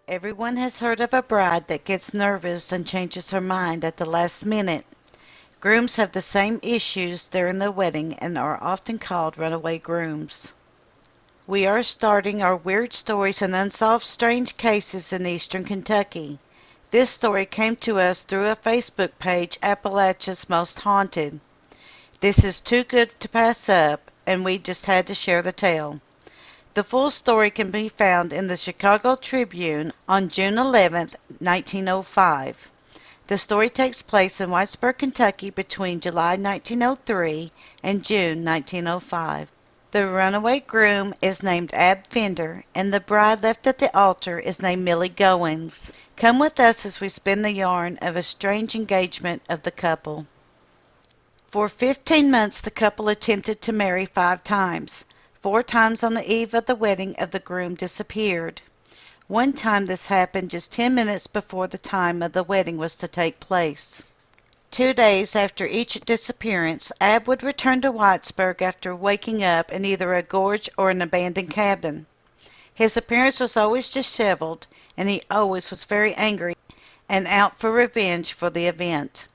Everyone has heard of a bride that gets nervous and changes her mind at the last minute. Grooms have the same issues during the wedding and are often called runaway grooms. We are starting our weird stories and unsolved strange cases in eastern Kentucky. This story came to us through a Facebook page, Appalachia's Most Haunted. This is too good to pass up, and we just had to share the tale. The full story can be found in the Chicago Tribune on June 11, 1905. The story takes place in Whitesburg, Kentucky between July 1903 and June 1905. The runaway groom is named Ab Fender, and the bride left at the altar is named Millie Goings. Come with us as we spin the yarn of a strange engagement of the couple. For 15 months the couple attempted to marry 5 times. 4 times on the eve of the wedding of the groom disappeared. One time this happened just 10 minutes before the time of the wedding was to take place. 2 days after each disappearance, Ab would return to Whitesburg after waking up in either a gorge or an abandoned cabin. His appearance was always disheveled, and he always was very angry and out for revenge for the event.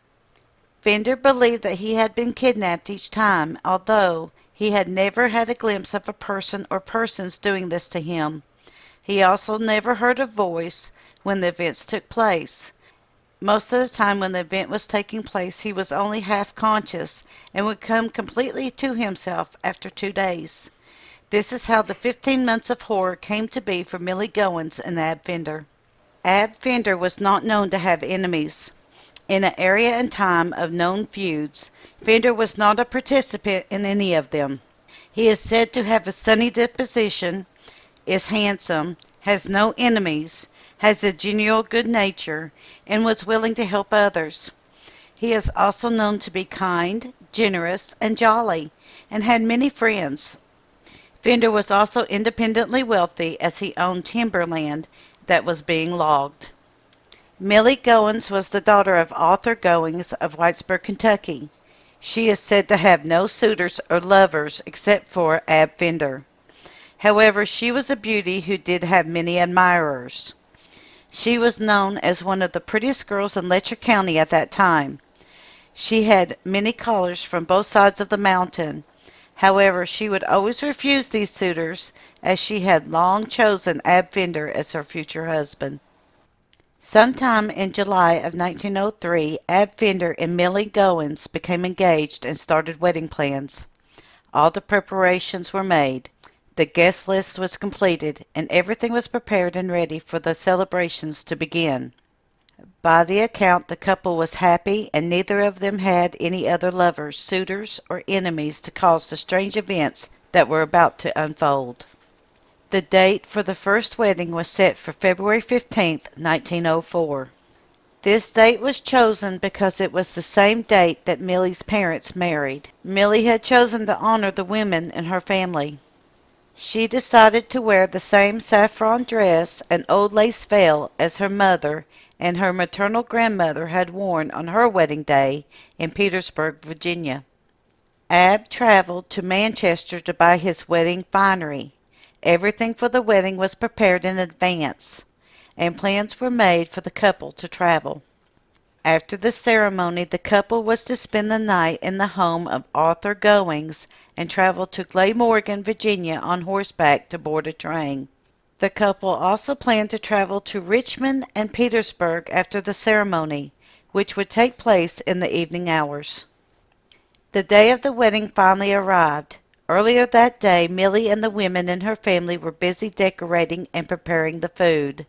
Fender believed that he had been kidnapped each time, although he had never had a glimpse of a person or persons doing this to him. He also never heard a voice when the events took place. Most of the time when the event was taking place, he was only half conscious and would come completely to himself after 2 days. This is how the 15 months of horror came to be for Millie Goings and Ab Fender. Ab Fender was not known to have enemies. In an area and time of known feuds, Fender was not a participant in any of them. He is said to have a sunny disposition, is handsome, has no enemies, has a genial good nature, and was willing to help others. He is also known to be kind, generous, and jolly, and had many friends. Fender was also independently wealthy as he owned timberland that was being logged. Millie Goings was the daughter of Arthur Goings of Whitesburg, Kentucky. She is said to have no suitors or lovers except for Ab Fender. However, she was a beauty who did have many admirers. She was known as one of the prettiest girls in Letcher County at that time. She had many callers from both sides of the mountain. However, she would always refuse these suitors, as she had long chosen Ab Fender as her future husband. Sometime in July of 1903, Ab Fender and Millie Goings became engaged and started wedding plans. All the preparations were made. The guest list was completed, and everything was prepared and ready for the celebrations to begin. By the account, the couple was happy, and neither of them had any other lovers, suitors, or enemies to cause the strange events that were about to unfold. The date for the first wedding was set for February 15th, 1904. This date was chosen because it was the same date that Millie's parents married. Millie had chosen to honor the women in her family. She decided to wear the same saffron dress and old lace veil as her mother and her maternal grandmother had worn on her wedding day in Petersburg, Virginia. Ab traveled to Manchester to buy his wedding finery. Everything for the wedding was prepared in advance, and plans were made for the couple to travel. After the ceremony, the couple was to spend the night in the home of Arthur Goings and travel to Glamorgan, Virginia on horseback to board a train. The couple also planned to travel to Richmond and Petersburg after the ceremony, which would take place in the evening hours. The day of the wedding finally arrived. Earlier that day, Millie and the women in her family were busy decorating and preparing the food.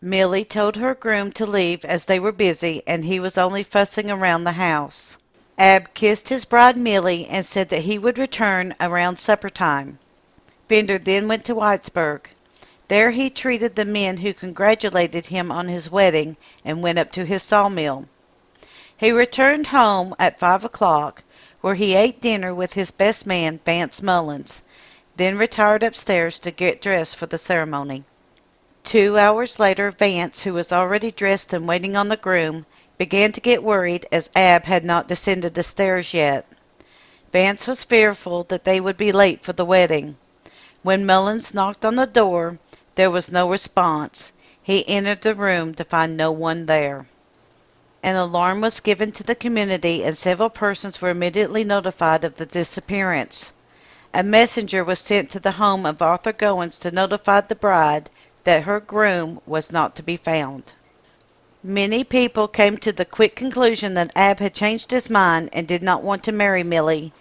Millie told her groom to leave as they were busy, and he was only fussing around the house. Ab kissed his bride Millie and said that he would return around supper time. Fender then went to Whitesburg. There he treated the men who congratulated him on his wedding and went up to his sawmill. He returned home at 5 o'clock, where he ate dinner with his best man, Vance Mullins, then retired upstairs to get dressed for the ceremony. 2 hours later, Vance, who was already dressed and waiting on the groom, began to get worried as Ab had not descended the stairs yet. Vance was fearful that they would be late for the wedding. When Mullins knocked on the door, there was no response. He entered the room to find no one there. An alarm was given to the community, and several persons were immediately notified of the disappearance. A messenger was sent to the home of Arthur Goins to notify the bride that her groom was not to be found. Many people came to the quick conclusion that Ab had changed his mind and did not want to marry Millie,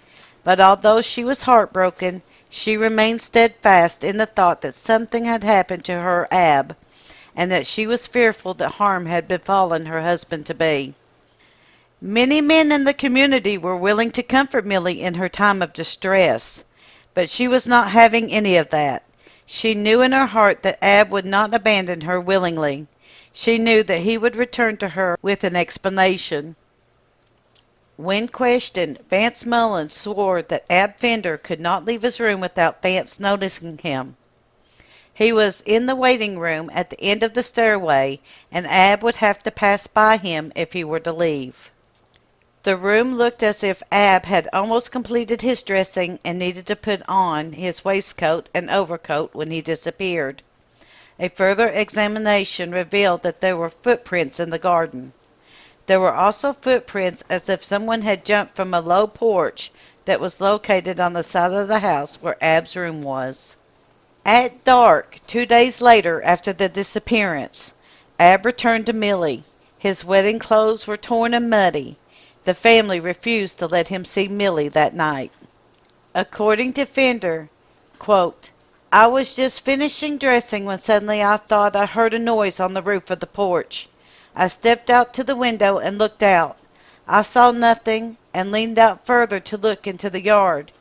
but although she was heartbroken, she remained steadfast in the thought that something had happened to her Ab, and that she was fearful that harm had befallen her husband-to-be. Many men in the community were willing to comfort Millie in her time of distress, but she was not having any of that. She knew in her heart that Ab would not abandon her willingly. She knew that he would return to her with an explanation. When questioned, Vance Mullins swore that Ab Fender could not leave his room without Vance noticing him. He was in the waiting room at the end of the stairway, and Ab would have to pass by him if he were to leave. The room looked as if Ab had almost completed his dressing and needed to put on his waistcoat and overcoat when he disappeared. A further examination revealed that there were footprints in the garden. There were also footprints as if someone had jumped from a low porch that was located on the side of the house where Ab's room was. At dark, 2 days later after the disappearance, Ab returned to Millie. His wedding clothes were torn and muddy. The family refused to let him see Millie that night. According to Fender, quote, I was just finishing dressing when suddenly I thought I heard a noise on the roof of the porch. I stepped out to the window and looked out. I saw nothing and leaned out further to look into the yard.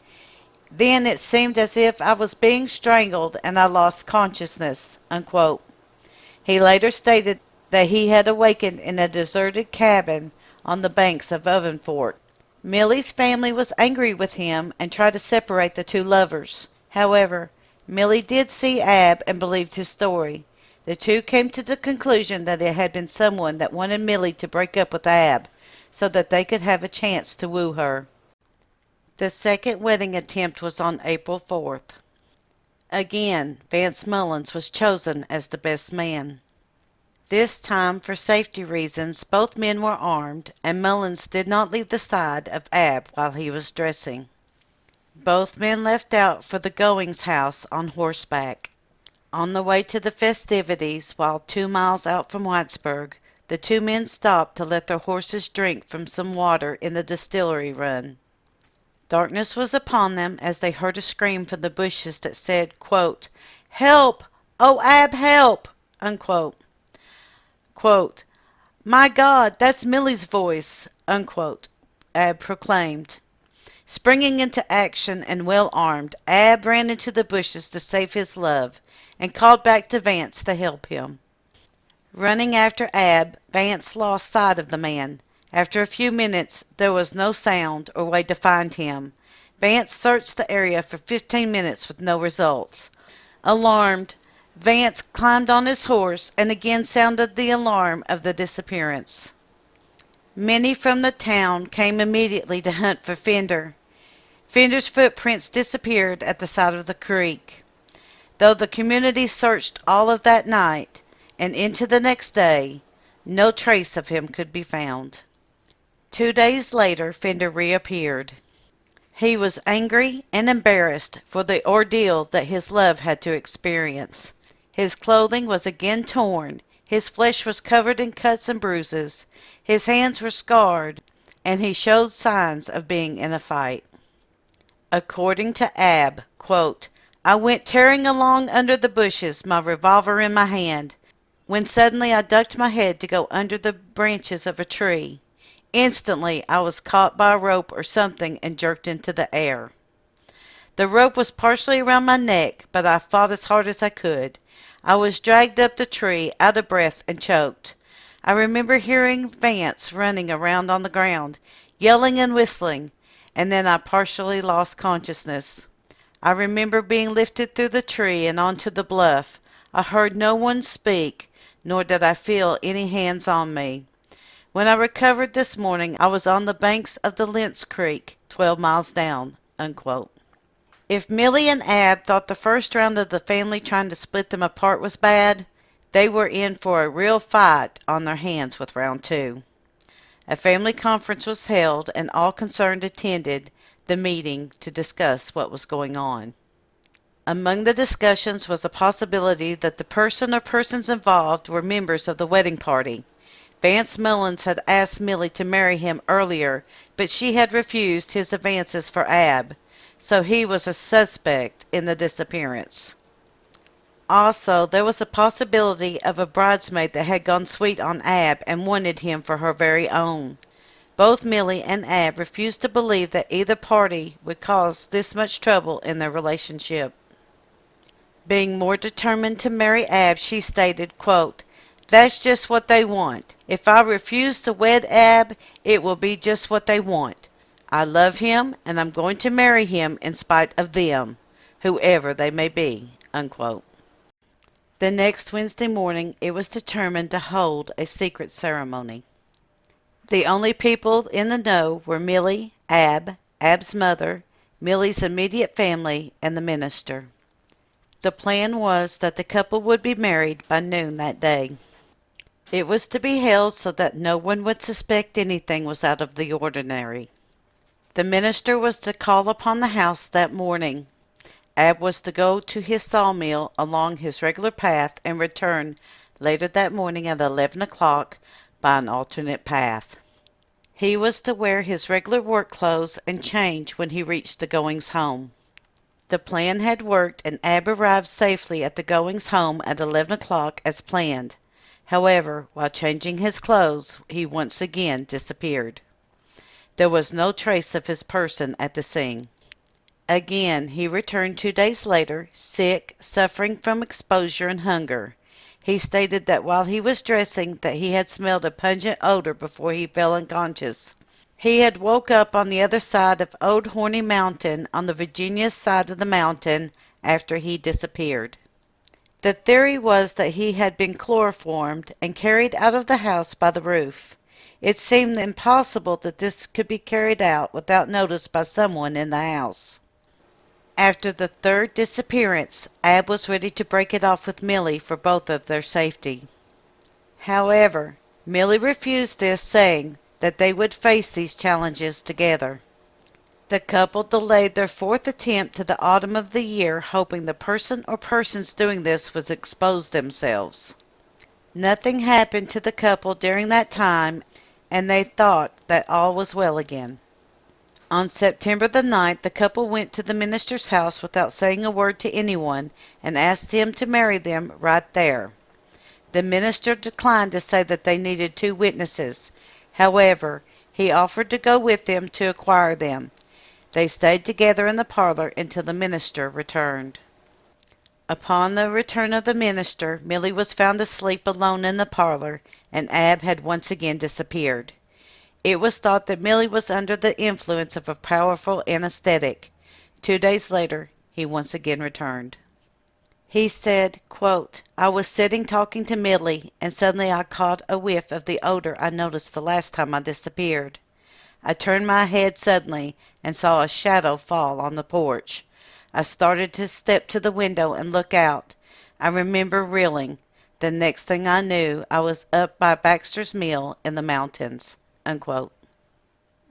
Then it seemed as if I was being strangled and I lost consciousness, unquote. He later stated that he had awakened in a deserted cabin on the banks of Ovenfort. Millie's family was angry with him and tried to separate the two lovers. However, Millie did see Ab and believed his story. The two came to the conclusion that it had been someone that wanted Millie to break up with Ab so that they could have a chance to woo her. The second wedding attempt was on April 4th. Again, Vance Mullins was chosen as the best man. This time, for safety reasons, both men were armed, and Mullins did not leave the side of Ab while he was dressing. Both men left out for the Goings house on horseback. On the way to the festivities, while 2 miles out from Whitesburg, the two men stopped to let their horses drink from some water in the distillery run. Darkness was upon them as they heard a scream from the bushes that said, quote, Help! Oh, Ab, help! Unquote. Quote, My God, that's Millie's voice, unquote, Ab proclaimed. Springing into action and well armed, Ab ran into the bushes to save his love and called back to Vance to help him. Running after Ab, Vance lost sight of the man. After a few minutes, there was no sound or way to find him. Vance searched the area for 15 minutes with no results. Alarmed, Vance climbed on his horse and again sounded the alarm of the disappearance. Many from the town came immediately to hunt for Fender. Fender's footprints disappeared at the side of the creek. Though the community searched all of that night and into the next day, no trace of him could be found. 2 days later, Fender reappeared. He was angry and embarrassed for the ordeal that his love had to experience. His clothing was again torn, his flesh was covered in cuts and bruises, his hands were scarred, and he showed signs of being in a fight. According to Ab, quote, I went tearing along under the bushes, my revolver in my hand, when suddenly I ducked my head to go under the branches of a tree. Instantly I was caught by a rope or something and jerked into the air. The rope was partially around my neck, but I fought as hard as I could. I was dragged up the tree, out of breath and choked. I remember hearing Vance running around on the ground, yelling and whistling, and then I partially lost consciousness. I remember being lifted through the tree and onto the bluff. I heard no one speak, nor did I feel any hands on me. When I recovered this morning, I was on the banks of the Lentz Creek, 12 miles down, unquote. If Millie and Ab thought the first round of the family trying to split them apart was bad, They were in for a real fight on their hands with round two. A family conference was held, and all concerned attended the meeting to discuss what was going on. Among the discussions was the possibility that the person or persons involved were members of the wedding party. Vance Mullins had asked Millie to marry him earlier, but she had refused his advances for Ab, so he was a suspect in the disappearance. Also, there was a possibility of a bridesmaid that had gone sweet on Ab and wanted him for her very own. Both Millie and Ab refused to believe that either party would cause this much trouble in their relationship. Being more determined to marry Ab, she stated, quote, "That's just what they want. If I refuse to wed Ab, it will be just what they want. I love him, and I'm going to marry him in spite of them, whoever they may be." Unquote. The next Wednesday morning, it was determined to hold a secret ceremony. The only people in the know were Millie, Ab, Ab's mother, Millie's immediate family, and the minister. The plan was that the couple would be married by noon that day. It was to be held so that no one would suspect anything was out of the ordinary. The minister was to call upon the house that morning. Ab was to go to his sawmill along his regular path and return later that morning at 11 o'clock by an alternate path. He was to wear his regular work clothes and change when he reached the Goings home. The plan had worked, and Ab arrived safely at the Goings home at 11 o'clock as planned. However, while changing his clothes, he once again disappeared. There was no trace of his person at the scene. Again, he returned 2 days later, sick, suffering from exposure and hunger. He stated that while he was dressing that he had smelled a pungent odor before he fell unconscious. He had woke up on the other side of Old Horny Mountain on the Virginia side of the mountain after he disappeared. The theory was that he had been chloroformed and carried out of the house by the roof. It seemed impossible that this could be carried out without notice by someone in the house. After the third disappearance, Ab was ready to break it off with Millie for both of their safety. However, Millie refused this, saying that they would face these challenges together. The couple delayed their fourth attempt to the autumn of the year, hoping the person or persons doing this would expose themselves. Nothing happened to the couple during that time, and they thought that all was well again. On September the 9th, the couple went to the minister's house without saying a word to anyone and asked him to marry them right there. The minister declined to say that they needed 2 witnesses. However, he offered to go with them to acquire them. They stayed together in the parlor until the minister returned. Upon the return of the minister, Millie was found asleep alone in the parlor, and Ab had once again disappeared. It was thought that Millie was under the influence of a powerful anesthetic. 2 days later, he once again returned. He said, quote, "I was sitting talking to Millie, and suddenly I caught a whiff of the odor I noticed the last time I disappeared. I turned my head suddenly and saw a shadow fall on the porch. I started to step to the window and look out. I remember reeling. The next thing I knew, I was up by Baxter's Mill in the mountains." Unquote.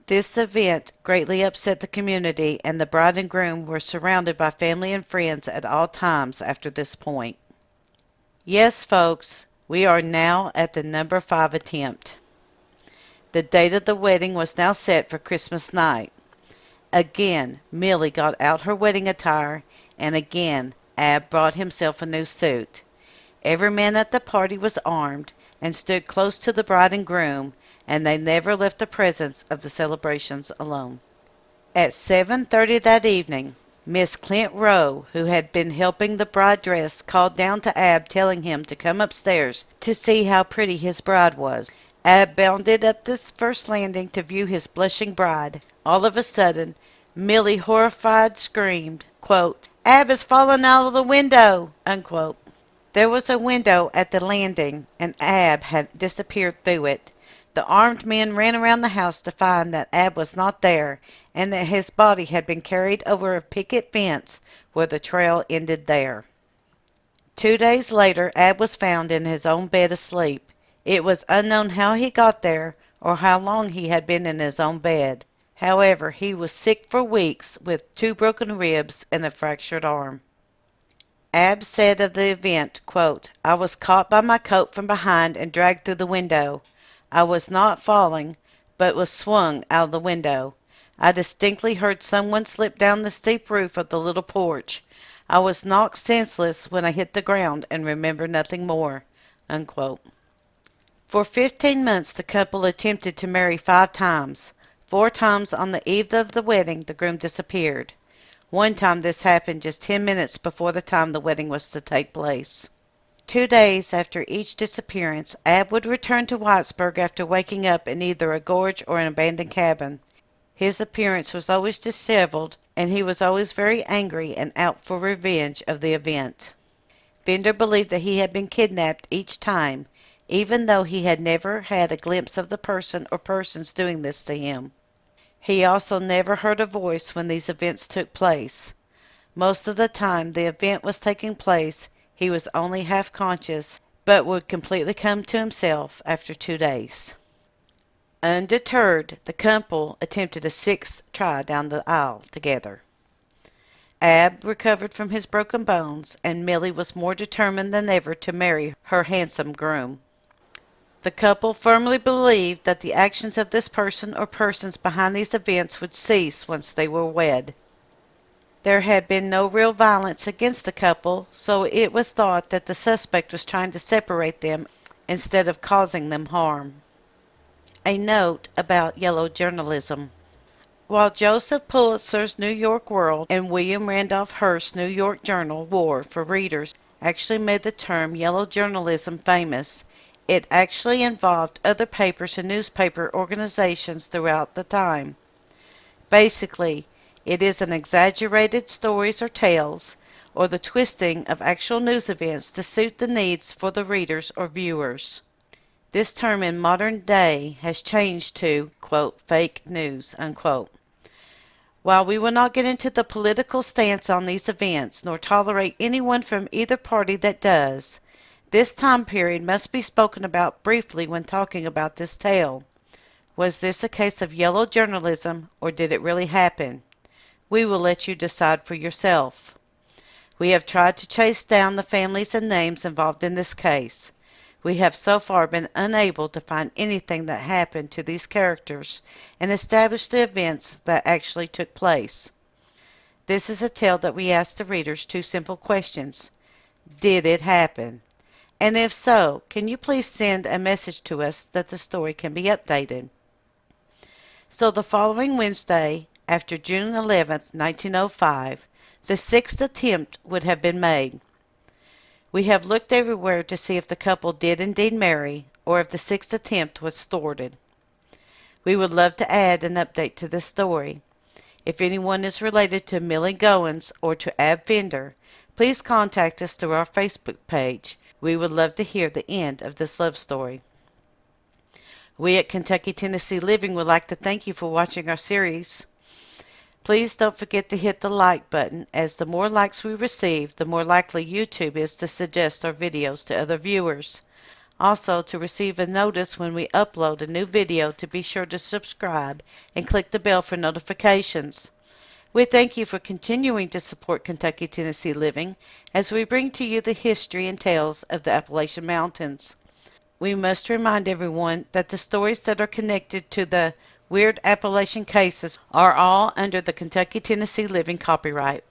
This event greatly upset the community, and the bride and groom were surrounded by family and friends at all times after this point. Yes, folks, we are now at the number 5 attempt. The date of the wedding was now set for Christmas night. Again, Millie got out her wedding attire, and again, Ab brought himself a new suit. Every man at the party was armed and stood close to the bride and groom, and they never left the presence of the celebrations alone. At 7:30 that evening, Miss Clint Rowe, who had been helping the bride dress, called down to Ab, telling him to come upstairs to see how pretty his bride was. Ab bounded up the first landing to view his blushing bride. All of a sudden, Millie, horrified, screamed, quote, "Ab has fallen out of the window!" Unquote. There was a window at the landing, and Ab had disappeared through it. The armed men ran around the house to find that Ab was not there, and that his body had been carried over a picket fence where the trail ended there. 2 days later, Ab was found in his own bed asleep. It was unknown how he got there or how long he had been in his own bed. However, he was sick for weeks with 2 broken ribs and a fractured arm. Ab said of the event, quote, "I was caught by my coat from behind and dragged through the window. I was not falling, but was swung out of the window. I distinctly heard someone slip down the steep roof of the little porch. I was knocked senseless when I hit the ground and remember nothing more." Unquote. For 15 months the couple attempted to marry 5 times. 4 times on the eve of the wedding the groom disappeared. One time this happened just 10 minutes before the time the wedding was to take place. 2 days after each disappearance, Ab would return to Whitesburg after waking up in either a gorge or an abandoned cabin. His appearance was always disheveled, and he was always very angry and out for revenge of the event. Fender believed that he had been kidnapped each time, even though he had never had a glimpse of the person or persons doing this to him. He also never heard a voice when these events took place. Most of the time the event was taking place, he was only half conscious, but would completely come to himself after 2 days. Undeterred, the couple attempted a 6th try down the aisle together. Ab recovered from his broken bones, and Millie was more determined than ever to marry her handsome groom. The couple firmly believed that the actions of this person or persons behind these events would cease once they were wed. There had been no real violence against the couple, so it was thought that the suspect was trying to separate them instead of causing them harm. A note about yellow journalism. While Joseph Pulitzer's New York World and William Randolph Hearst's New York Journal War for readers actually made the term yellow journalism famous, it actually involved other papers and newspaper organizations throughout the time. Basically, it is an exaggerated stories or tales, or the twisting of actual news events to suit the needs for the readers or viewers. This term in modern day has changed to, quote, fake news, unquote. While we will not get into the political stance on these events, nor tolerate anyone from either party that does, this time period must be spoken about briefly when talking about this tale. Was this a case of yellow journalism, or did it really happen? We will let you decide for yourself. We have tried to chase down the families and names involved in this case. We have so far been unable to find anything that happened to these characters and establish the events that actually took place. This is a tale that we ask the readers 2 simple questions. Did it happen? And if so, can you please send a message to us that the story can be updated? So the following Wednesday, after June 11th, 1905, the 6th attempt would have been made. We have looked everywhere to see if the couple did indeed marry, or if the 6th attempt was thwarted. We would love to add an update to this story. If anyone is related to Millie Goings or to Ab Fender, please contact us through our Facebook page. We would love to hear the end of this love story. We at Kentucky Tennessee Living would like to thank you for watching our series. Please don't forget to hit the like button, as the more likes we receive, the more likely YouTube is to suggest our videos to other viewers. Also, to receive a notice when we upload a new video, to be sure to subscribe and click the bell for notifications. We thank you for continuing to support Kentucky Tennessee Living as we bring to you the history and tales of the Appalachian Mountains. We must remind everyone that the stories that are connected to the weird Appalachian cases are all under the Kentucky Tennessee Living copyright.